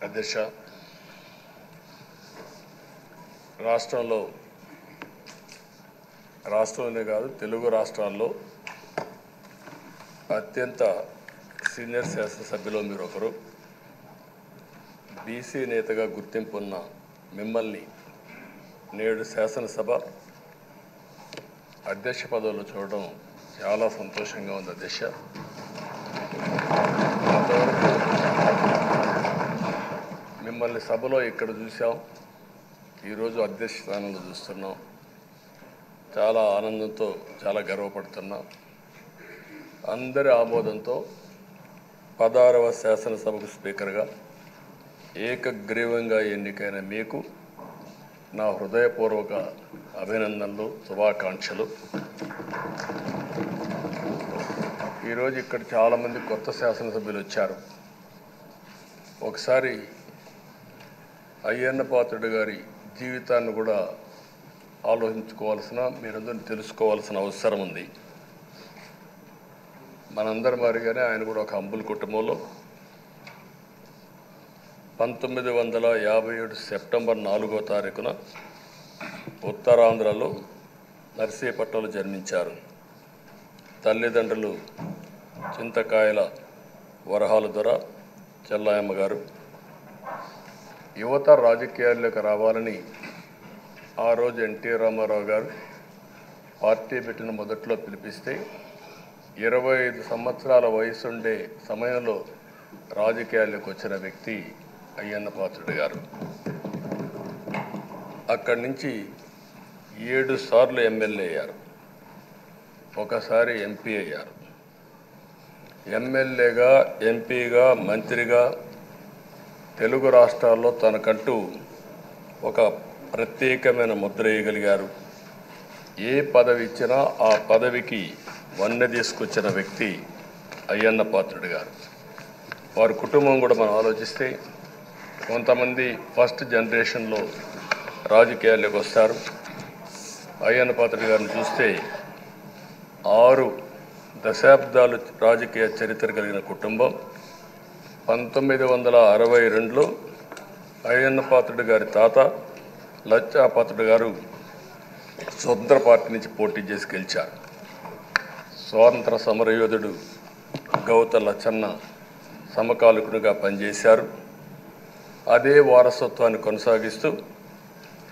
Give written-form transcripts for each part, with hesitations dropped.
అధ్యక్ష, రాష్ట్రంలోనే కాదు తెలుగు రాష్ట్రాల్లో అత్యంత సీనియర్ శాసనసభ్యులు మీరు ఒకరు. బీసీ నేతగా గుర్తింపు ఉన్న మిమ్మల్ని నేడు శాసనసభ అధ్యక్ష పదవిలో చూడడం చాలా సంతోషంగా ఉంది అధ్యక్ష. అంతవరకు మిమ్మల్ని సభలో ఇక్కడ చూసాం, ఈరోజు అధ్యక్ష స్థానంలో చూస్తున్నాం. చాలా ఆనందంతో చాలా గర్వపడుతున్నాం. అందరి ఆమోదంతో 16వ శాసనసభకు స్పీకర్గా ఏకగ్రీవంగా ఎన్నికైన మీకు నా హృదయపూర్వక అభినందనలు, శుభాకాంక్షలు. ఈరోజు ఇక్కడ చాలామంది కొత్త శాసనసభ్యులు వచ్చారు. ఒకసారి అయ్యన్న పాత్రుడు గారి జీవితాన్ని కూడా ఆలోచించుకోవాల్సిన, మీరందరూ తెలుసుకోవాల్సిన అవసరం ఉంది. మనందరి మాదిరిగానే ఆయన కూడా ఒక హంబుల్ కుటుంబంలో 1957 సెప్టెంబర్ 4వ తారీఖున ఉత్తరాంధ్రలో నర్సీపట్నంలో జన్మించారు. తల్లిదండ్రులు చింతకాయల వరహాల దొర చెల్లాయమ్మ గారు. యువత రాజకీయాల్లోకి రావాలని ఆ రోజు ఎన్టీ రామారావు గారు పార్టీ పెట్టిన మొదట్లో పిలిపిస్తే 25 సంవత్సరాల వయసుండే సమయంలో రాజకీయాల్లోకి వచ్చిన వ్యక్తి అయ్యన్న పాత్రుడు గారు. అక్కడి నుంచి 7 సార్లు ఎమ్మెల్యే అయ్యారు, ఒకసారి ఎంపీ అయ్యారు. ఎమ్మెల్యేగా, ఎంపీగా, మంత్రిగా తెలుగు రాష్ట్రాల్లో తనకంటూ ఒక ప్రత్యేకమైన ముద్ర వేయగలిగారు. ఏ పదవి ఇచ్చినా ఆ పదవికి వన్నె తీసుకొచ్చిన వ్యక్తి అయ్యన్న పాత్రుడు గారు. వారి కుటుంబం కూడా మనం ఆలోచిస్తే కొంతమంది ఫస్ట్ జనరేషన్లో రాజకీయాల్లోకి వస్తారు. అయ్యన్న పాత్రుడు గారిని చూస్తే 6 దశాబ్దాలు రాజకీయ చరిత్ర కలిగిన కుటుంబం. 1962లో అయ్యన్న పాత్రుడు గారి తాత లచ్చా పాత్రుడు గారు స్వతంత్ర పార్టీ నుంచి పోటీ చేసి గెలిచారు. స్వాతంత్ర సమరయోధుడు గౌత లచ్చన్న సమకాలికునిగా పనిచేశారు. అదే వారసత్వాన్ని కొనసాగిస్తూ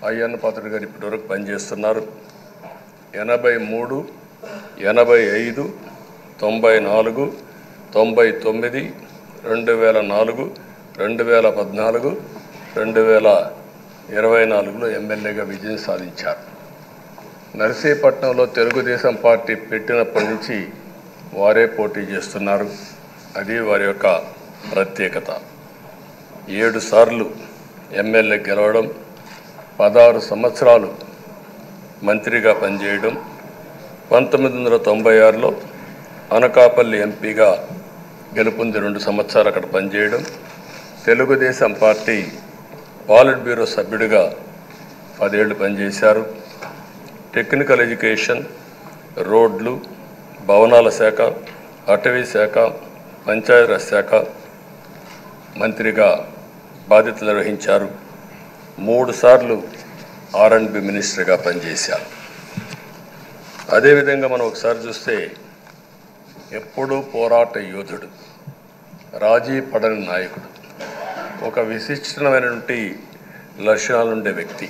అయ్యన్న పాత్రుడు గారు ఇప్పటివరకు పనిచేస్తున్నారు. 83, 85, 94, 99, 2004, 2014, 2024లో ఎమ్మెల్యేగా విజయం సాధించారు. నర్సీపట్నంలో తెలుగుదేశం పార్టీ పెట్టినప్పటి నుంచి వారే పోటీ చేస్తున్నారు. అది వారి యొక్క ప్రత్యేకత. 7 సార్లు ఎమ్మెల్యే గెలవడం, 16 సంవత్సరాలు మంత్రిగా పనిచేయడం, 1996లో అనకాపల్లి ఎంపీగా గెలుపొంది 2 సంవత్సరాలు అక్కడ పనిచేయడం, తెలుగుదేశం పార్టీ పాలిట్ బ్యూరో సభ్యుడిగా 10 ఏళ్ళు పనిచేశారు. టెక్నికల్ ఎడ్యుకేషన్, రోడ్లు, భవనాల శాఖ, అటవీ శాఖ, పంచాయతీరాజ్ శాఖ మంత్రిగా బాధ్యతలు నిర్వహించారు. 3 సార్లు R&B మినిస్టర్గా పనిచేశారు. అదేవిధంగా మనం ఒకసారి చూస్తే ఎప్పుడూ పోరాట యోధుడు, రాజీ పడని నాయకుడు, ఒక విశిష్టమైనటువంటి లక్షణాలుండే వ్యక్తి.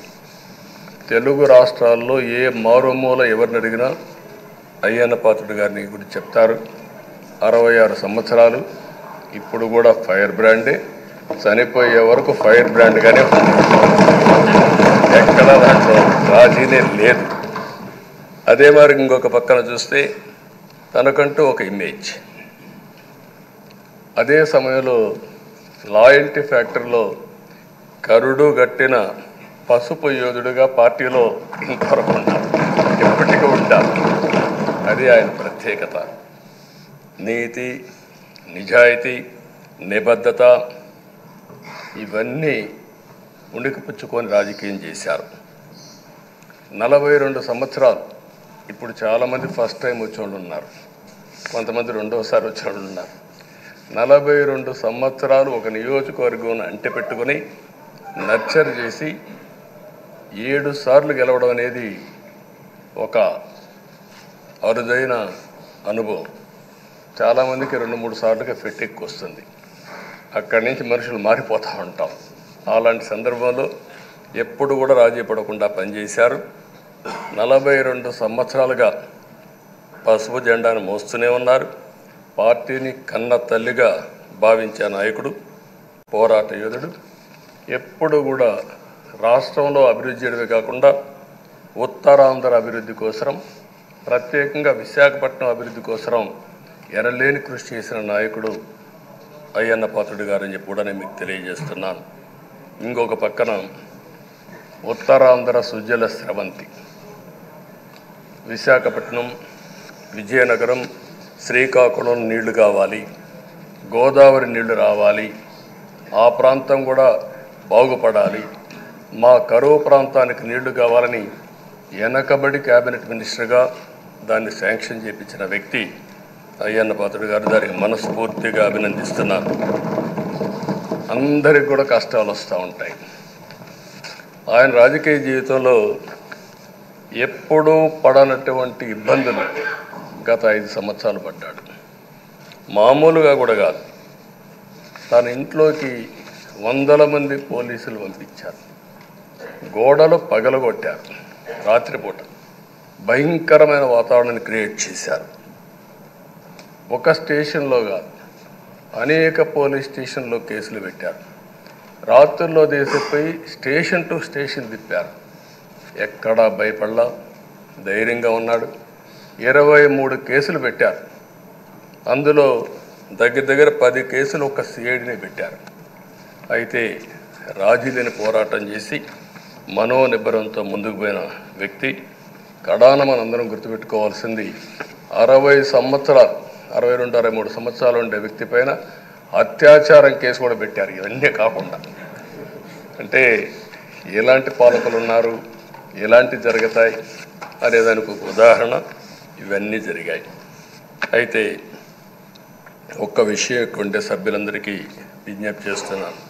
తెలుగు రాష్ట్రాల్లో ఏ మారుమూల ఎవరిని అడిగినా అయ్యన్న పాత్రుడు గారిని గురించి చెప్తారు. 66 సంవత్సరాలు, ఇప్పుడు కూడా ఫైర్ బ్రాండే, చనిపోయే వరకు ఫైర్ బ్రాండ్గానే ఎక్కడ దాంట్లో రాజీనే లేదు. అదే మరి ఇంకొక పక్కన చూస్తే తనకంటూ ఒక ఇమేజ్. అదే సమయంలో లాయల్టీ ఫ్యాక్టరీలో కరుడు గట్టిన పసుపు యోధుడుగా పార్టీలో ఇంతవరకు ఉంటారు, ఎప్పటికీ ఉంటారు. అది ఆయన ప్రత్యేకత. నీతి, నిజాయితీ, నిబద్ధత ఇవన్నీ ఉణికిపుచ్చుకొని రాజకీయం చేశారు. 42 సంవత్సరాలు. ఇప్పుడు చాలామంది ఫస్ట్ టైం వచ్చేవాళ్ళు ఉన్నారు, కొంతమంది రెండోసారి వచ్చేవాళ్ళు ఉన్నారు. 42 సంవత్సరాలు ఒక నియోజకవర్గం అంటిపెట్టుకుని నర్చర్ చేసి 7 సార్లు గెలవడం అనేది ఒక అరుదైన అనుభవం. చాలామందికి 2-3 సార్లుగా ఫెట్టెక్కి వస్తుంది. అక్కడి నుంచి మనుషులు మారిపోతూ ఉంటాం. అలాంటి సందర్భంలో ఎప్పుడు కూడా రాజీ పడకుండా పనిచేశారు. 42 సంవత్సరాలుగా పసుపు జెండాను మోస్తూనే ఉన్నారు. పార్టీని కన్న తల్లిగా భావించే నాయకుడు, పోరాట యోధుడు. ఎప్పుడు కూడా రాష్ట్రంలో అభివృద్ధి చేయడమే కాకుండా ఉత్తరాంధ్ర అభివృద్ధి కోసం, ప్రత్యేకంగా విశాఖపట్నం అభివృద్ధి కోసం ఎనలేని కృషి చేసిన నాయకుడు అయ్యన్న పాత్రుడు గారని చెప్పి కూడా నేను మీకు తెలియజేస్తున్నాను. ఇంకొక పక్కన ఉత్తరాంధ్ర సుజల స్రవంతి, విశాఖపట్నం, విజయనగరం, శ్రీకాకుళం నీళ్లు కావాలి, గోదావరి నీళ్లు రావాలి, ఆ ప్రాంతం కూడా బాగుపడాలి, మా కరువు ప్రాంతానికి నీళ్లు కావాలని వెనకబడి క్యాబినెట్ మినిస్టర్గా దాన్ని శాంక్షన్ చేయించిన వ్యక్తి అయ్యన్న పాత్రుడు గారు. దానికి మనస్ఫూర్తిగా అభినందిస్తున్నాను. అందరికి కూడా కష్టాలు వస్తూ ఉంటాయి. ఆయన రాజకీయ జీవితంలో ఎప్పుడూ పడనటువంటి ఇబ్బందులు గత 5 సంవత్సరాలు పడ్డాడు. మామూలుగా కూడా కాదు. తన ఇంట్లోకి వందల మంది పోలీసులు పంపించారు. గోడలు పగలగొట్టారు. రాత్రిపూట భయంకరమైన వాతావరణాన్ని క్రియేట్ చేశారు. ఒక స్టేషన్లో కాదు, అనేక పోలీస్ స్టేషన్లో కేసులు పెట్టారు. రాత్రుల్లో దేశపోయి స్టేషన్ టు స్టేషన్ తిప్పారు. ఎక్కడా భయపడలా, ధైర్యంగా ఉన్నాడు. 23 కేసులు పెట్టారు. అందులో దగ్గర 10 కేసులు ఒక సిఐడిని పెట్టారు. అయితే రాజీలేని పోరాటం చేసి మనోనిబ్బరంతో ముందుకు పోయిన వ్యక్తి. కడాన మనందరం గుర్తుపెట్టుకోవాల్సింది 60 సంవత్సరాలు, 62-63 సంవత్సరాలు ఉండే వ్యక్తి పైన అత్యాచారం కేసు కూడా పెట్టారు. ఇవన్నీ కాకుండా అంటే ఎలాంటి పాలకులు ఉన్నారు, ఎలాంటి జరుగుతాయి అనేదానికి ఒక ఉదాహరణ ఇవన్నీ జరిగాయి. అయితే ఒక్క విషయం ఉండే సభ్యులందరికీ విజ్ఞప్తి చేస్తున్నాను.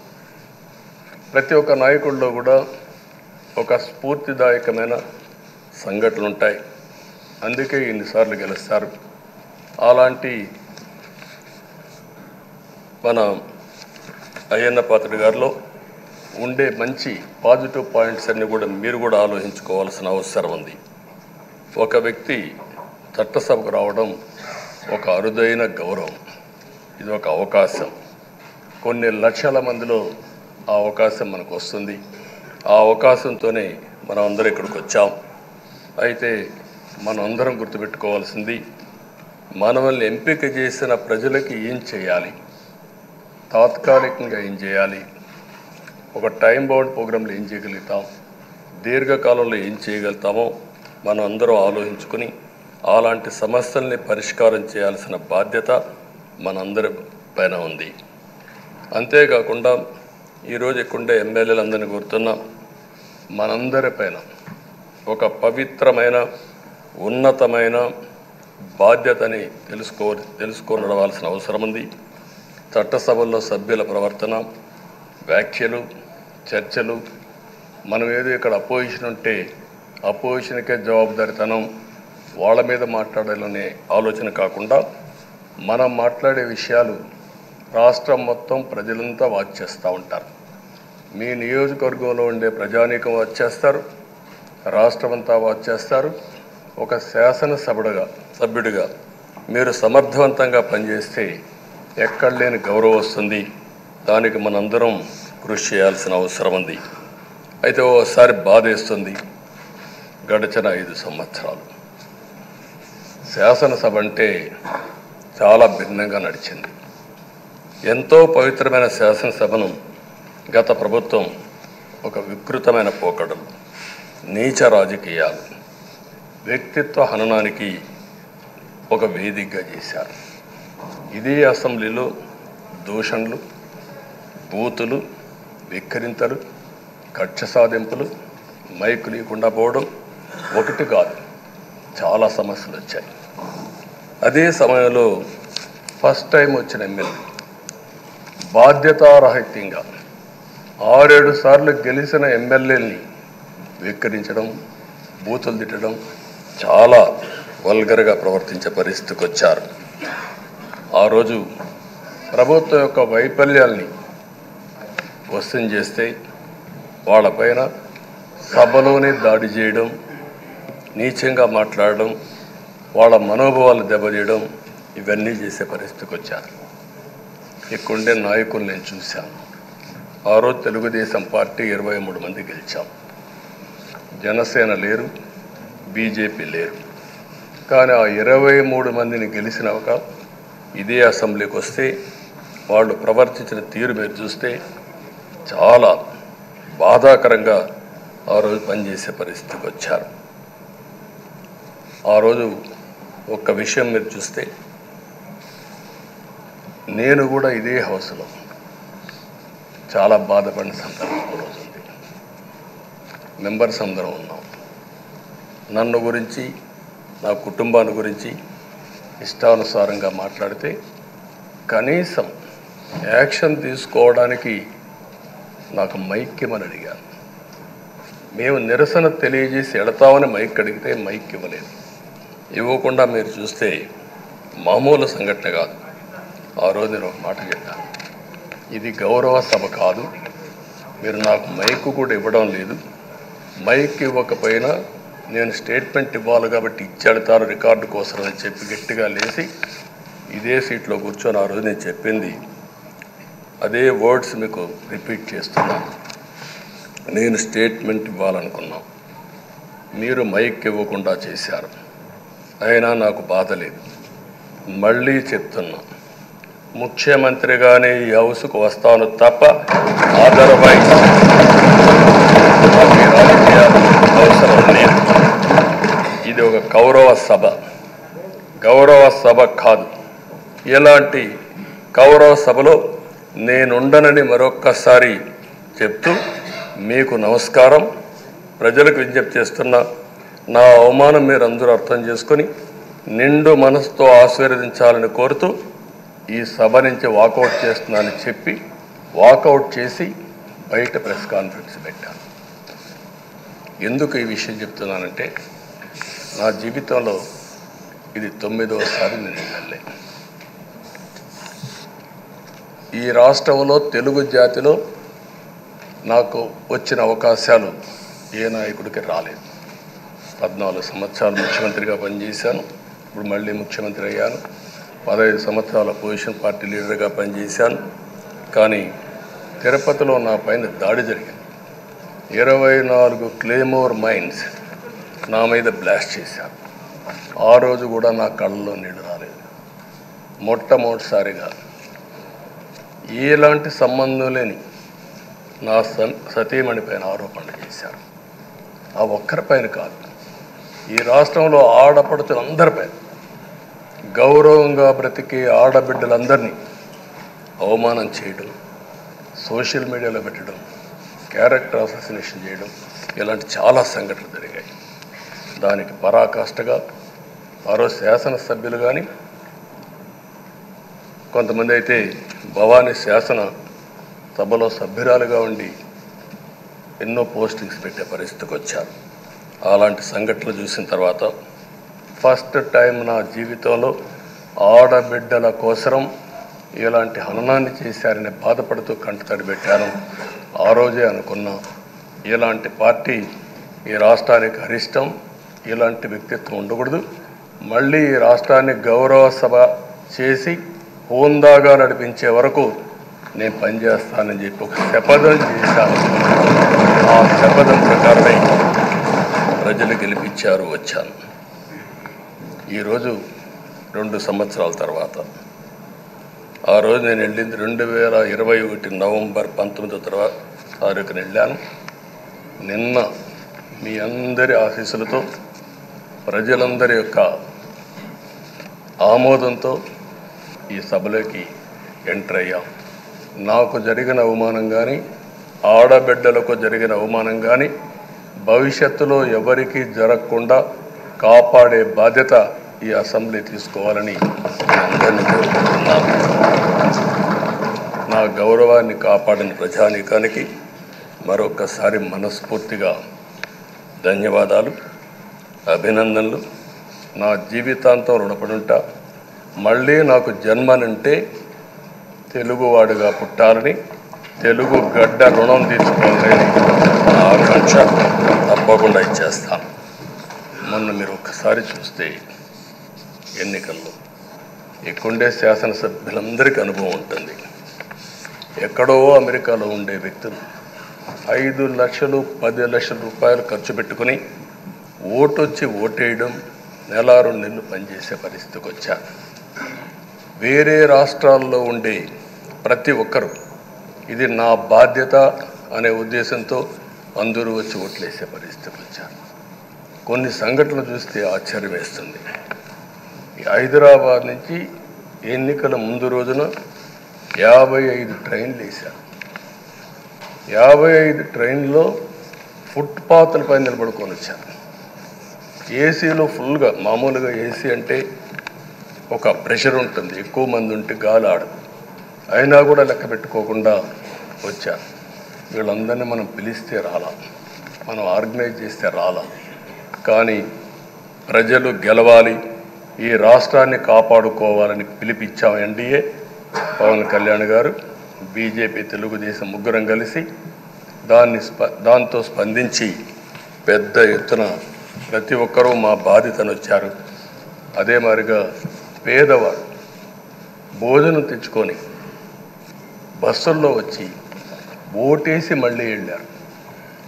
ప్రతి ఒక్క నాయకుల్లో కూడా ఒక స్ఫూర్తిదాయకమైన సంఘటనలు ఉంటాయి. అందుకే ఇన్నిసార్లు గెలుస్తారు. అలాంటి మన అయ్యన్న పాత్రుడు గారిలో ఉండే మంచి పాజిటివ్ పాయింట్స్ అన్నీ కూడా మీరు కూడా ఆలోచించుకోవాల్సిన అవసరం ఉంది. ఒక వ్యక్తి చట్టసభకు రావడం ఒక అరుదైన గౌరవం. ఇది ఒక అవకాశం. కొన్ని లక్షల మందిలో ఆ అవకాశం మనకు వస్తుంది. ఆ అవకాశంతోనే మనం అందరం ఇక్కడికి వచ్చాం. అయితే మనం అందరం గుర్తుపెట్టుకోవాల్సింది, మనల్ని ఎంపిక చేసిన ప్రజలకి ఏం చేయాలి, తాత్కాలికంగా ఏం చేయాలి, ఒక టైం బౌండ్ ప్రోగ్రాంలో ఏం చేయగలుగుతాం, దీర్ఘకాలంలో ఏం చేయగలుగుతామో మనం అందరం ఆలోచించుకుని అలాంటి సమస్యల్ని పరిష్కారం చేయాల్సిన బాధ్యత మనందరి పైన ఉంది. అంతేకాకుండా ఈరోజు ఎక్కుండే ఎమ్మెల్యేలందరినీ కోరుతున్నాం, మనందరి పైన ఒక పవిత్రమైన ఉన్నతమైన బాధ్యతని తెలుసుకొనవలసిన అవసరం ఉంది. చట్టసభల్లో సభ్యుల ప్రవర్తన, వ్యాఖ్యలు, చర్చలు, మనం ఏదో ఇక్కడ అపోజిషన్ ఉంటే అపోజిషన్కే జవాబుదారితనం, వాళ్ళ మీద మాట్లాడాలనే ఆలోచన కాకుండా మనం మాట్లాడే విషయాలు రాష్ట్రం మొత్తం ప్రజలంతా వాచ్ చేస్తూ ఉంటారు. మీ నియోజకవర్గంలో ఉండే ప్రజానీకం వాచ్ చేస్తారు, రాష్ట్రమంతా వాచ్ చేస్తారు. ఒక సభ్యుడిగా మీరు సమర్థవంతంగా పనిచేస్తే ఎక్కడ లేని గౌరవం వస్తుంది. దానికి మనందరం కృషి చేయాల్సిన అవసరం ఉంది. అయితే ఓసారి బాధేస్తుంది, గడిచిన 5 సంవత్సరాలు శాసనసభ అంటే చాలా భిన్నంగా నడిచింది. ఎంతో పవిత్రమైన శాసనసభను గత ప్రభుత్వం ఒక వికృతమైన పోకడలు, నీచ రాజకీయాలు, వ్యక్తిత్వ హననానికి ఒక వేదికగా చేశారు. ఇదే అసెంబ్లీలో దూషణలు, బూతులు, విక్రింతలు, కక్ష సాధింపులు, మైకు లేకుండా పోవడం ఒకటి కాదు, చాలా సమస్యలు వచ్చాయి. అదే సమయంలో ఫస్ట్ టైం వచ్చిన ఎమ్మెల్యే బాధ్యతారాహిత్యంగా 6-7 సార్లు గెలిచిన ఎమ్మెల్యేలని వెక్కిరించడం, బూతులు తిట్టడం, చాలా వల్గర్గా ప్రవర్తించే పరిస్థితికి వచ్చారు. ఆ రోజు ప్రభుత్వం యొక్క వైఫల్యాల్ని క్వశ్చన్ చేస్తే వాళ్ళపైన సభలోనే దాడి చేయడం, నీచంగా మాట్లాడడం, వాళ్ళ మనోభావాలు దెబ్బతీయడం, ఇవన్నీ చేసే పరిస్థితికి వచ్చారు. ఇక్కడుండే నాయకులు నేను చూశాను. ఆ రోజు తెలుగుదేశం పార్టీ 23 మంది గెలిచాం. జనసేన లేరు, బీజేపీ లేరు. కానీ ఆ 23 మందిని గెలిచినాక ఇదే అసెంబ్లీకి వస్తే వాళ్ళు ప్రవర్తించిన తీరు మీరు చూస్తే చాలా బాధాకరంగా ఆ రోజు పనిచేసే పరిస్థితికి వచ్చారు. ఆ రోజు ఒక్క విషయం మీరు చూస్తే, నేను కూడా ఇదే హౌస్లో చాలా బాధపడిన సందర్భం రోజు ఉంది. మెంబర్స్ అందరం ఉన్నాం. నన్ను గురించి, నా కుటుంబాన్ని గురించి ఇష్టానుసారంగా మాట్లాడితే కనీసం యాక్షన్ తీసుకోవడానికి నాకు మైక్ ఇవ్వమని అడిగాను. మేము నిరసన తెలియజేసి ఎడతామని మైక్ అడిగితే మైక్ ఇవ్వలేదు. ఇవ్వకుండా మీరు చూస్తే మామూలు సంఘటన కాదు. ఆ రోజు నేను ఒక మాట చెప్పాను, ఇది గౌరవ సభ కాదు, మీరు నాకు మైక్ కూడా ఇవ్వడం లేదు. మైక్ ఇవ్వకపోయినా నేను స్టేట్మెంట్ ఇవ్వాలి కాబట్టి ఇచ్చేడతాను రికార్డు కోసం అని చెప్పి గట్టిగా లేచి ఇదే సీట్లో కూర్చొని ఆ రోజు నేను చెప్పింది అదే వర్డ్స్ మీకు రిపీట్ చేస్తున్నాను. నేను స్టేట్మెంట్ ఇవ్వాలనుకున్నాం, మీరు మైక్ ఇవ్వకుండా చేశారు. అయినా నాకు బాధ లేదు. మళ్ళీ చెప్తున్నా, ముఖ్యమంత్రిగానే ఈ హౌస్కు వస్తాను తప్ప అదర్వైజ్ రాజకీయాలు అవసరం లేదు. ఇది ఒక గౌరవ సభ కాదు. ఇలాంటి గౌరవ సభలో నేనుండనని మరొక్కసారి చెప్తూ మీకు నమస్కారం. ప్రజలకు విజ్ఞప్తి చేస్తున్నా, నా అవమానం మీరు అందరూ అర్థం చేసుకొని నిండు మనసుతో ఆశీర్వదించాలని కోరుతూ ఈ సభ నుంచి వాకౌట్ చేస్తున్నానని చెప్పి వాకౌట్ చేసి బయట ప్రెస్ కాన్ఫరెన్స్ పెట్టాను. ఎందుకు ఈ విషయం చెప్తున్నానంటే, నా జీవితంలో ఇది 9వసారి నేను ఎమ్మెల్యే. ఈ రాష్ట్రంలో తెలుగు జాతిలో నాకు వచ్చిన అవకాశాలు ఏ నాయకుడికి రాలేదు. 14 సంవత్సరాలు ముఖ్యమంత్రిగా పనిచేశాను. ఇప్పుడు మళ్ళీ ముఖ్యమంత్రి అయ్యాను. 15 సంవత్సరాల అపోజిషన్ పార్టీ లీడర్గా పనిచేశాను. కానీ తిరుపతిలో నా పైన దాడి జరిగింది. 24 క్లేమోర్ మైన్స్ నా మీద బ్లాస్ట్ చేశారు. ఆ రోజు కూడా నా కళ్ళలో నీళ్లు రాలేదు. మొట్టమొదటిసారిగా ఎలాంటి సంబంధం లేని నా సతీమణి పైన ఆరోపణలు చేశారు. ఆ ఒక్కరిపైన కాదు, ఈ రాష్ట్రంలో ఆడపడుతులందరిపైన, గౌరవంగా బ్రతికే ఆడబిడ్డలందరినీ అవమానం చేయడం, సోషల్ మీడియాలో పెట్టడం, క్యారెక్టర్ అసాసినేషన్ చేయడం, ఇలాంటి చాలా సంఘటనలు జరిగాయి. దానికి పరాకాష్ఠగా ఆ రోజు శాసనసభ్యులు కానీ, కొంతమంది అయితే భవానీ శాసన సభలో సభ్యురాలుగా ఉండి ఎన్నో పోస్టింగ్స్ పెట్టే పరిస్థితికి వచ్చారు. అలాంటి సంఘటనలు చూసిన తర్వాత ఫస్ట్ టైం నా జీవితంలో ఆడబిడ్డల కోసరం ఇలాంటి హననాన్ని చేశారని బాధపడుతూ కంటతడి పెట్టాను. ఆ రోజే అనుకున్నా, ఇలాంటి పార్టీ ఈ రాష్ట్రానికి అరిష్టం, ఇలాంటి వ్యక్తిత్వం ఉండకూడదు. మళ్ళీ ఈ రాష్ట్రాన్ని గౌరవ సభ చేసి హోందాగా నడిపించే వరకు నేను పనిచేస్తానని చెప్పి ఒక శపథం చేశాను. ఆ శపథం ప్రకారమే ప్రజలు గెలిపించారు, వచ్చాను. ఈరోజు 2 సంవత్సరాల తర్వాత, ఆ రోజు నేను వెళ్ళింది 2021 నవంబర్ 19వ తారీఖున వెళ్ళాను. నిన్న మీ అందరి ఆశీస్సులతో, ప్రజలందరి యొక్క ఆమోదంతో ఈ సభలోకి ఎంటర్ అయ్యాం. నాకు జరిగిన అవమానం కానీ, ఆడబిడ్డలకు జరిగిన అవమానం కానీ భవిష్యత్తులో ఎవరికీ జరగకుండా కాపాడే బాధ్యత ఈ అసెంబ్లీ తీసుకోవాలని అందరినీ కోరుకుంటున్నాను. నా గౌరవాన్ని కాపాడిన ప్రజానీకానికి మరొకసారి మనస్ఫూర్తిగా ధన్యవాదాలు, అభినందనలు. నా జీవితాంతం రుణపడి ఉంటా. మళ్ళీ నాకు జన్మనంటే తెలుగువాడుగా పుట్టాలని, తెలుగు గడ్డ రుణం తీర్చుకోవాలని నా ఆకాంక్ష. తప్పకుండా ఇచ్చేస్తాను. మొన్న మీరు ఒక్కసారి చూస్తే ఎన్నికల్లో ఇక్కడుండే శాసనసభ్యులందరికీ అనుభవం ఉంటుంది. ఎక్కడో అమెరికాలో ఉండే వ్యక్తులు 5 లక్షలు 10 లక్షల రూపాయలు ఖర్చు పెట్టుకుని ఓటొచ్చి ఓటేయడం, నెల 2 నెలలు పనిచేసే పరిస్థితికి వచ్చారు. వేరే రాష్ట్రాల్లో ఉండే ప్రతి ఒక్కరూ ఇది నా బాధ్యత అనే ఉద్దేశంతో అందరూ వచ్చి ఓట్లేసే పరిస్థితికి వచ్చారు. కొన్ని సంఘటనలు చూస్తే ఆశ్చర్యం వేస్తుంది. హైదరాబాద్ నుంచి ఎన్నికల ముందు రోజున 55 ట్రైన్లు వేశారు. 55 ట్రైన్లో ఫుట్పాత్లపై నిలబడుకొని వచ్చారు. ఏసీలో ఫుల్గా, మామూలుగా ఏసీ అంటే ఒక ప్రెషర్ ఉంటుంది, ఎక్కువ మంది ఉంటే గాలి ఆడదు. అయినా కూడా లెక్క పెట్టుకోకుండా వచ్చారు. వీళ్ళందరినీ మనం పిలిస్తే రాలా, మనం ఆర్గనైజ్ చేస్తే రాలా. కానీ ప్రజలు గెలవాలి, ఈ రాష్ట్రాన్ని కాపాడుకోవాలని పిలిపించాం. ఎన్డీఏ, పవన్ కళ్యాణ్ గారు, బీజేపీ, తెలుగుదేశం ముగ్గురం కలిసి దాంతో స్పందించి పెద్ద ఎత్తున ప్రతి ఒక్కరూ మా బాధ్యతను వచ్చారు. అదే మాదిరిగా పేదవాడు భోజనం తెచ్చుకొని బస్సుల్లో వచ్చి ఓటేసి మళ్ళీ వెళ్ళారు.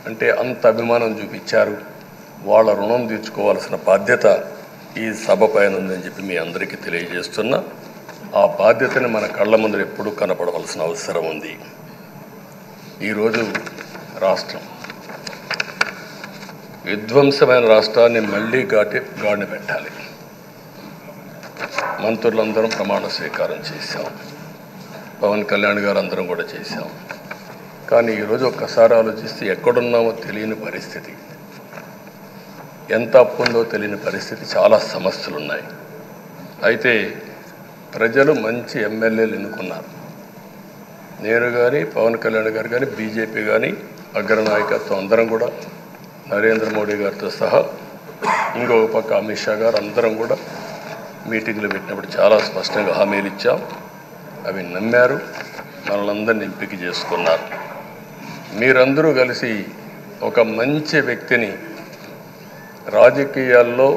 అంటే అంత అభిమానం చూపించారు. వాళ్ళ రుణం తీర్చుకోవాల్సిన బాధ్యత ఈ సభ పైన ఉందని చెప్పి మీ అందరికీ తెలియజేస్తున్నా. ఆ బాధ్యతని మన కళ్ళ ముందు ఎప్పుడూ కనపడవలసిన అవసరం ఉంది. ఈరోజు రాష్ట్రం విధ్వంసమైన రాష్ట్రాన్ని మళ్ళీ గాడిని పెట్టాలి. మంత్రులందరం ప్రమాణ స్వీకారం చేశాం, పవన్ కళ్యాణ్ గారు అందరం కూడా చేశాం. కానీ ఈరోజు ఒక్కసారి ఆలోచిస్తే ఎక్కడున్నామో తెలియని పరిస్థితి, ఎంత అప్పు ఉందో తెలియని పరిస్థితి, చాలా సమస్యలు ఉన్నాయి. అయితే ప్రజలు మంచి ఎమ్మెల్యేలు ఎన్నుకున్నారు. నేను కానీ, పవన్ కళ్యాణ్ గారు కానీ, బీజేపీ కానీ, అగ్రనాయకత్వం అందరం కూడా, నరేంద్ర మోడీ గారితో సహా ఇంకొక పక్క అమిత్ షా గారు అందరం కూడా మీటింగ్లు పెట్టినప్పుడు చాలా స్పష్టంగా హామీలు ఇచ్చాం. అవి నమ్మారు, మనలందరినీ ఎంపిక చేసుకున్నారు. మీరందరూ కలిసి ఒక మంచి వ్యక్తిని, రాజకీయాల్లో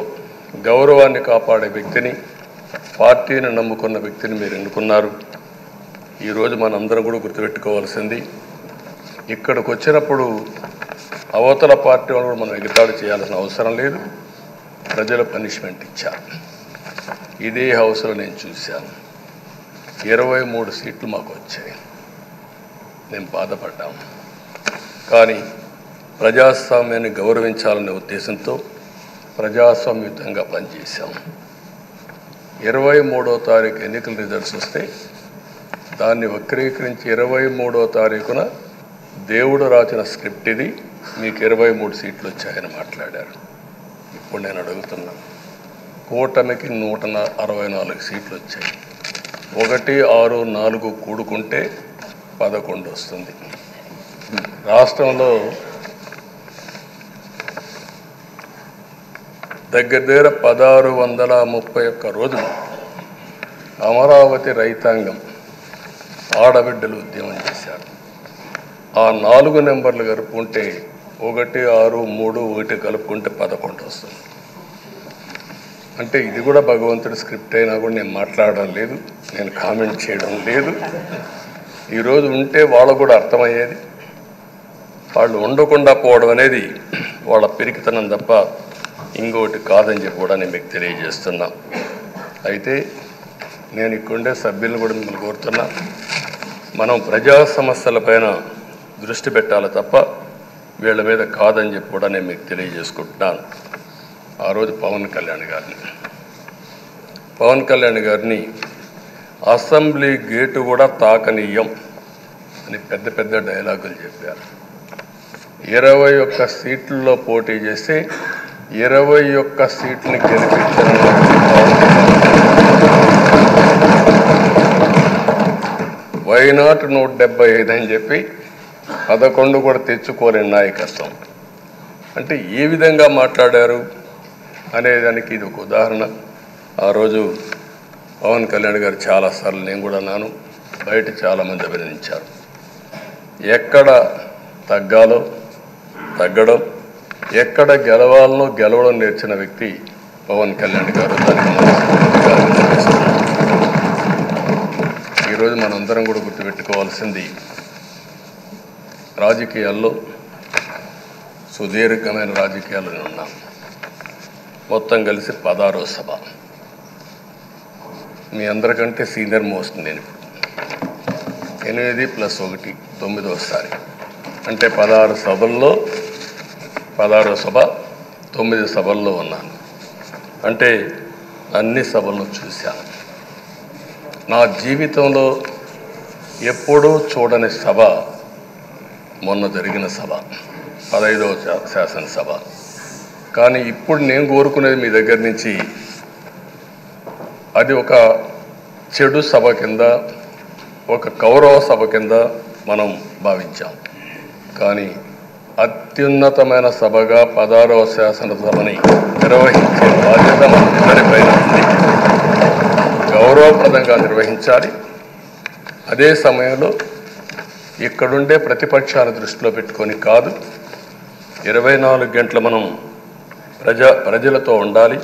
గౌరవాన్ని కాపాడే వ్యక్తిని, పార్టీని నమ్ముకున్న వ్యక్తిని మీరు ఎన్నుకున్నారు. ఈరోజు మనందరం కూడా గుర్తుపెట్టుకోవాల్సింది, ఇక్కడికి వచ్చినప్పుడు అవతల పార్టీ వాళ్ళు కూడా మనం ఎగతాళి చేయాల్సిన అవసరం లేదు. ప్రజల పనిష్మెంట్ ఇచ్చారు. ఇదే హౌస్లో నేను చూశాను. 23 సీట్లు మాకు వచ్చాయి. నేను బాధపడ్డాము. కానీ ప్రజాస్వామ్యాన్ని గౌరవించాలనే ఉద్దేశంతో ప్రజాస్వామ్యుతంగా పనిచేశాం. 23వ తారీఖు ఎన్నికల రిజల్ట్స్ వస్తే దాన్ని వక్రీకరించి 23వ తారీఖున దేవుడు రాసిన స్క్రిప్ట్ ఇది, మీకు 23 సీట్లు వచ్చాయని మాట్లాడారు. ఇప్పుడు నేను అడుగుతున్నాను, కూటమికి 164 సీట్లు వచ్చాయి. 1, 6, 4 కూడుకుంటే 11 వస్తుంది. రాష్ట్రంలో దగ్గర 1631 రోజులు అమరావతి రైతాంగం ఆడబిడ్డలు ఉద్యమం చేశారు. ఆ 4 నెంబర్లు కలుపుకుంటే 1, 6, 3, 1 కలుపుకుంటే 11 వస్తుంది. అంటే ఇది కూడా భగవంతుడి స్క్రిప్ట్ అయినా కూడా నేను మాట్లాడడం లేదు, నేను కామెంట్ చేయడం లేదు. ఈరోజు ఉంటే వాళ్ళకు కూడా అర్థమయ్యేది. వాళ్ళు ఉండకుండా పోవడం అనేది వాళ్ళ పిరికితనం తప్ప ఇంకోటి కాదని చెప్పి కూడా నేను మీకు తెలియజేస్తున్నా. అయితే నేను ఇక్కడుండే సభ్యులను కూడా మిమ్మల్ని కోరుతున్నా, మనం ప్రజా సమస్యలపైన దృష్టి పెట్టాలి తప్ప వీళ్ళ మీద కాదని చెప్పి కూడా నేను మీకు తెలియజేసుకుంటున్నాను. ఆ రోజు పవన్ కళ్యాణ్ గారిని అసెంబ్లీ గేటు కూడా తాకనీయం అని పెద్ద డైలాగులు చెప్పారు. 21 సీట్లలో పోటీ చేస్తే 21 సీట్లని గెలిపించిన వైనాట్ 175 అని చెప్పి 11 కూడా తెచ్చుకోలేని నాయకత్వం. అంటే ఏ విధంగా మాట్లాడారు అనేదానికి ఇది ఒక ఉదాహరణ. ఆ రోజు పవన్ కళ్యాణ్ గారు చాలాసార్లు, నేను కూడా అన్నాను, బయట చాలామంది అభినందించారు. ఎక్కడ తగ్గాలో తగ్గడం, ఎక్కడ గెలవాలనో గెలవడం నేర్చిన వ్యక్తి పవన్ కళ్యాణ్ గారు. దానికి ఈరోజు మనందరం కూడా గుర్తుపెట్టుకోవాల్సింది, రాజకీయాల్లో సుదీర్ఘమైన రాజకీయాల్లో ఉన్నాం. మొత్తం కలిసి 16వ సభ. మీ అందరికంటే సీనియర్ మోస్ట్ నేను. 8 + 1 9వసారి. అంటే 16 సభల్లో 16వ సభ, 9 సభల్లో ఉన్నాను. అంటే అన్ని సభల్లో చూశాను. నా జీవితంలో ఎప్పుడూ చూడని సభ మొన్న జరిగిన సభ, 15వ శాసనసభ. కానీ ఇప్పుడు నేను కోరుకునేది మీ దగ్గర నుంచి, అది ఒక చెడు సభ కింద, ఒక కౌరవ సభ కింద మనం భావించాం. కానీ అత్యున్నతమైన సభగా 16వ శాసనసభని నిర్వహించే బాధ్యత మనందరిపైన ఉంది. గౌరవప్రదంగా నిర్వహించాలి. అదే సమయంలో ఇక్కడుండే ప్రతిపక్షాల దృష్టిలో పెట్టుకొని కాదు, 24 గంటలు మనం ప్రజలతో ఉండాలి.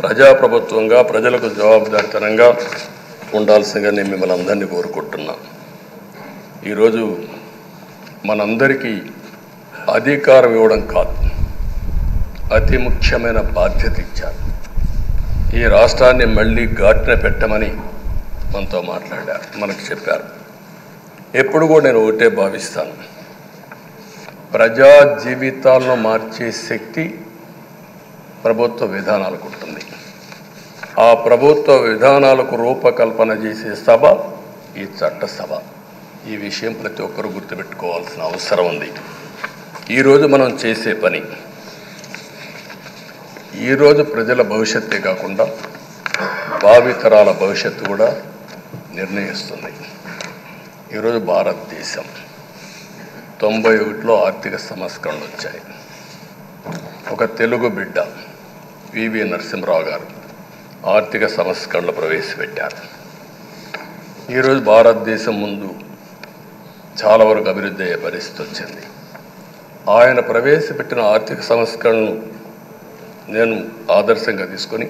ప్రజాప్రభుత్వంగా, ప్రజలకు జవాబుదారితనంగా ఉండాల్సిందిగా నేను మిమ్మల్ని అందరినీ కోరుకుంటున్నాను. ఈరోజు మనందరికీ అధికారం ఇవ్వడం కాదు, అతి ముఖ్యమైన బాధ్యత ఇచ్చారు. ఈ రాష్ట్రాన్ని మళ్ళీ ఘాటున పెట్టమని మనతో మాట్లాడారు, మనకు చెప్పారు. ఎప్పుడు కూడా నేను ఒకటే భావిస్తాను, ప్రజా జీవితాలను మార్చే శక్తి ప్రభుత్వ విధానాలకు ఉంటుంది. ఆ ప్రభుత్వ విధానాలకు రూపకల్పన చేసే సభ ఈ చట్టసభ. ఈ విషయం ప్రతి ఒక్కరూ గుర్తుపెట్టుకోవాల్సిన అవసరం ఉంది. ఈరోజు మనం చేసే పని, ఈరోజు ప్రజల భవిష్యత్తే కాకుండా భావితరాల భవిష్యత్తు కూడా నిర్ణయిస్తుంది. ఈరోజు భారతదేశం 91లో ఆర్థిక సంస్కరణలు వచ్చాయి. ఒక తెలుగు బిడ్డ పివి నరసింహరావు గారు ఆర్థిక సంస్కరణలు ప్రవేశపెట్టారు. ఈరోజు భారతదేశం ముందు చాలా వరకు అభివృద్ధి అయ్యే పరిస్థితి వచ్చింది. ఆయన ప్రవేశపెట్టిన ఆర్థిక సంస్కరణను నేను ఆదర్శంగా తీసుకొని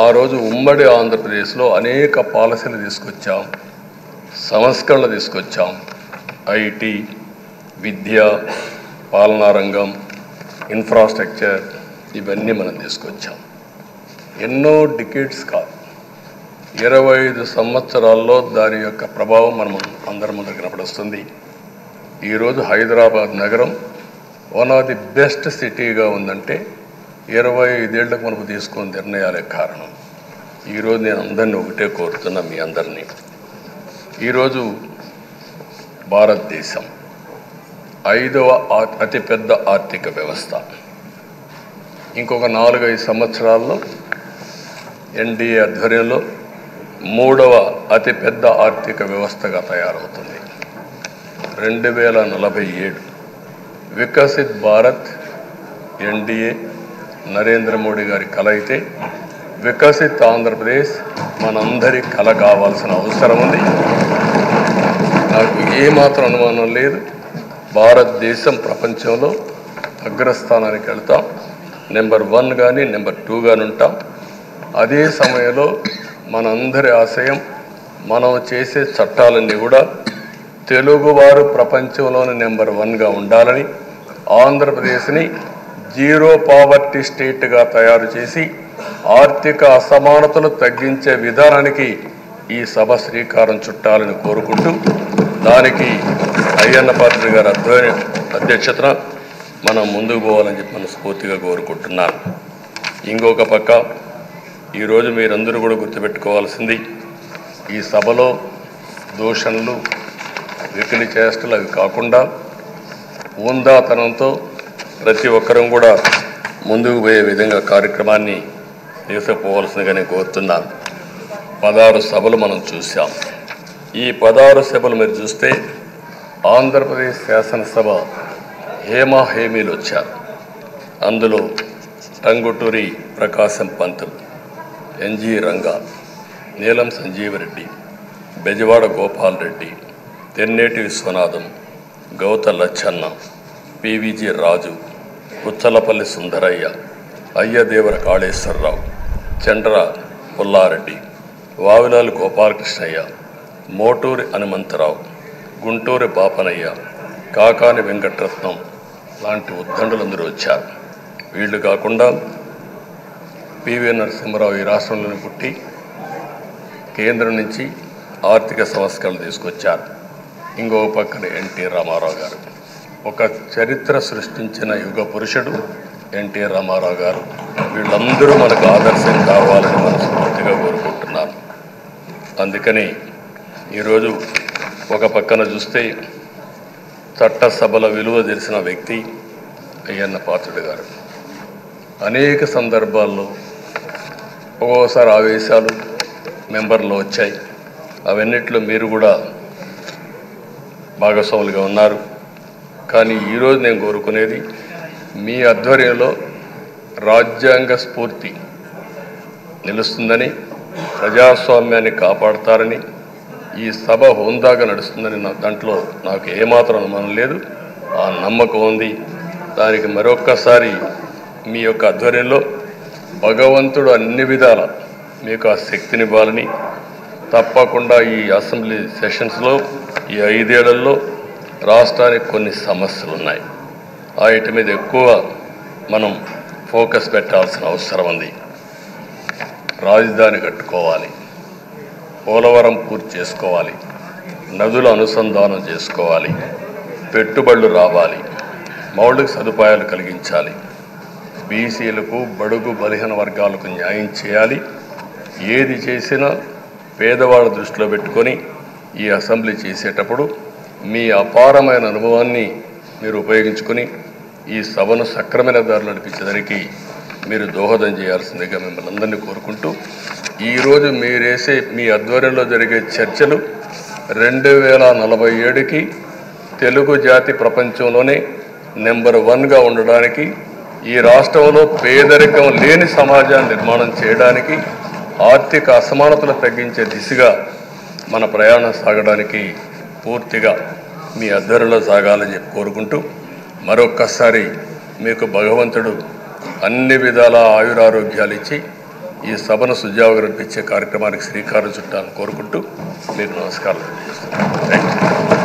ఆ రోజు ఉమ్మడి ఆంధ్రప్రదేశ్లో అనేక పాలసీలు తీసుకొచ్చాం, సంస్కరణలు తీసుకొచ్చాం. ఐటీ, విద్య, పాలనా రంగం, ఇన్ఫ్రాస్ట్రక్చర్, ఇవన్నీ మనం తీసుకొచ్చాం. ఎన్నో డికేడ్స్ కాదు, 25 సంవత్సరాల్లో దాని యొక్క ప్రభావం మనం అందరి ముందు కనపడుస్తుంది. ఈరోజు హైదరాబాద్ నగరం వన్ ఆఫ్ ది బెస్ట్ సిటీగా ఉందంటే 25 ఏళ్లకు మనకు తీసుకున్న నిర్ణయాలే కారణం. ఈరోజు నేను అందరినీ ఒకటే కోరుతున్నా, మీ అందరినీ, ఈరోజు భారతదేశం 5వ అతిపెద్ద ఆర్థిక వ్యవస్థ. ఇంకొక 4-5 సంవత్సరాల్లో ఎన్డీఏ ఆధ్వర్యంలో 3వ అతిపెద్ద ఆర్థిక వ్యవస్థగా తయారవుతుంది. 2047 వికసిత్ భారత్ ఎన్డీఏ నరేంద్ర మోడీ గారి కల అయితే, వికసిత్ ఆంధ్రప్రదేశ్ మనందరి కల కావాల్సిన అవసరం ఉంది. నాకు ఏమాత్రం అనుమానం లేదు, భారతదేశం ప్రపంచంలో అగ్రస్థానానికి వెళ్తాం. నెంబర్ 1 కానీ నెంబర్ 2 కానీ ఉంటాం. అదే సమయంలో మనందరి ఆశయం, మనం చేసే చట్టాలన్నీ కూడా తెలుగువారు ప్రపంచంలోని నెంబర్ 1గా ఉండాలని, ఆంధ్రప్రదేశ్ని జీరో పావర్టీ స్టేట్గా తయారు చేసి ఆర్థిక అసమానతలు తగ్గించే విధానానికి ఈ సభ శ్రీకారం చుట్టాలని కోరుకుంటూ, దానికి అయ్యన్న పాత్రుడు గారి అధ్యక్షతన మనం ముందుకు పోవాలని చెప్పి మనస్ఫూర్తిగా కోరుకుంటున్నాను. ఇంకొక పక్క ఈరోజు మీరందరూ కూడా గుర్తుపెట్టుకోవాల్సింది, ఈ సభలో దూషణలు, వెకిలి చేష్టలు అవి కాకుండా ఉందాతనంతో ప్రతి ఒక్కరం కూడా ముందుకు పోయే విధంగా కార్యక్రమాన్ని తీసుకుపోవాల్సిందిగా నేను కోరుతున్నాను. 16 సభలు మనం చూసాం. ఈ 16 సభలు మీరు చూస్తే ఆంధ్రప్రదేశ్ శాసనసభ హేమీలు వచ్చారు. అందులో టంగుటూరి ప్రకాశం పంతులు, ఎన్జి రంగా, నీలం సంజీవరెడ్డి, బెజవాడ గోపాల్ రెడ్డి, తెన్నేటి విశ్వనాథం, గౌత లచ్చన్న, పివిజి రాజు, పుచ్చలపల్లి సుందరయ్య, అయ్యదేవర కాళేశ్వరరావు, చండ్ర పుల్లారెడ్డి, వావిలాలు గోపాలకృష్ణయ్య, మోటూరి హనుమంతరావు, గుంటూరి బాపనయ్య, కాకాని వెంకటరత్నం లాంటి ఉద్దండులందరూ వచ్చారు. వీళ్ళు కాకుండా పివి నరసింహారావు ఈ రాష్ట్రంలోనే పుట్టి కేంద్రం నుంచి ఆర్థిక సంస్కరణలు తీసుకొచ్చారు. ఇంకో పక్కన ఎన్టీ రామారావు గారు, ఒక చరిత్ర సృష్టించిన యుగ పురుషుడు ఎన్టీ రామారావు గారు. వీళ్ళందరూ మనకు ఆదర్శం కావాలని మనస్ఫూర్తిగా కోరుకుంటున్నాను. అందుకని ఈరోజు ఒక పక్కన చూస్తే చట్టసభల విలువ తెలిసిన వ్యక్తి అయ్యన్న పాత్రుడు గారు. అనేక సందర్భాల్లో ఒక్కోసారి ఆవేశాలు మెంబర్లో వచ్చాయి. అవన్నిట్లో మీరు కూడా భాగస్వాములుగా ఉన్నారు. కానీ ఈరోజు నేను కోరుకునేది మీ ఆధ్వర్యంలో రాజ్యాంగ స్ఫూర్తి నిలుస్తుందని, ప్రజాస్వామ్యాన్ని కాపాడుతారని, ఈ సభ హోందాగా నడుస్తుందని దాంట్లో నాకు ఏమాత్రం అనుమానం లేదు. ఆ నమ్మకం ఉంది. దానికి మరొక్కసారి మీ యొక్క ఆధ్వర్యంలో భగవంతుడు అన్ని విధాల మీకు ఆ శక్తినివ్వాలని, తప్పకుండా ఈ అసెంబ్లీ సెషన్స్లో ఈ 5 ఏళ్లలో రాష్ట్రానికి కొన్ని సమస్యలు ఉన్నాయి. వాటి మీద ఎక్కువ మనం ఫోకస్ పెట్టాల్సిన అవసరం ఉంది. రాజధాని కట్టుకోవాలి, పోలవరం పూర్తి చేసుకోవాలి, నదుల అనుసంధానం చేసుకోవాలి, పెట్టుబడులు రావాలి, మౌలిక సదుపాయాలు కలిగించాలి, బీసీలకు, బడుగు బలహీన వర్గాలకు న్యాయం చేయాలి. ఏది చేసినా పేదవాళ్ళ దృష్టిలో పెట్టుకొని ఈ అసెంబ్లీ చేసేటప్పుడు మీ అపారమైన అనుభవాన్ని మీరు ఉపయోగించుకొని ఈ సభను సక్రమైన దారి నడిపించేదానికి మీరు దోహదం చేయాల్సిందిగా మిమ్మల్ని అందరినీ కోరుకుంటూ, ఈరోజు మీరేసే మీ ఆధ్వర్యంలో జరిగే చర్చలు 2047కి తెలుగు జాతి ప్రపంచంలోనే నెంబర్ 1గా ఉండడానికి, ఈ రాష్ట్రంలో పేదరికం లేని సమాజాన్ని నిర్మాణం చేయడానికి, ఆర్థిక అసమానతలు తగ్గించే దిశగా మన ప్రయాణం సాగడానికి పూర్తిగా మీ ఆధ్వర్యంలో సాగాలని చెప్పి కోరుకుంటూ, మరొక్కసారి మీకు భగవంతుడు అన్ని విధాల ఆయురారోగ్యాలు ఇచ్చి ఈ సభను సుజావుగా నడిపించే కార్యక్రమానికి శ్రీకారం చుట్టాలని కోరుకుంటూ మీకు నమస్కారం తెలియజేస్తున్నాను. Thank you.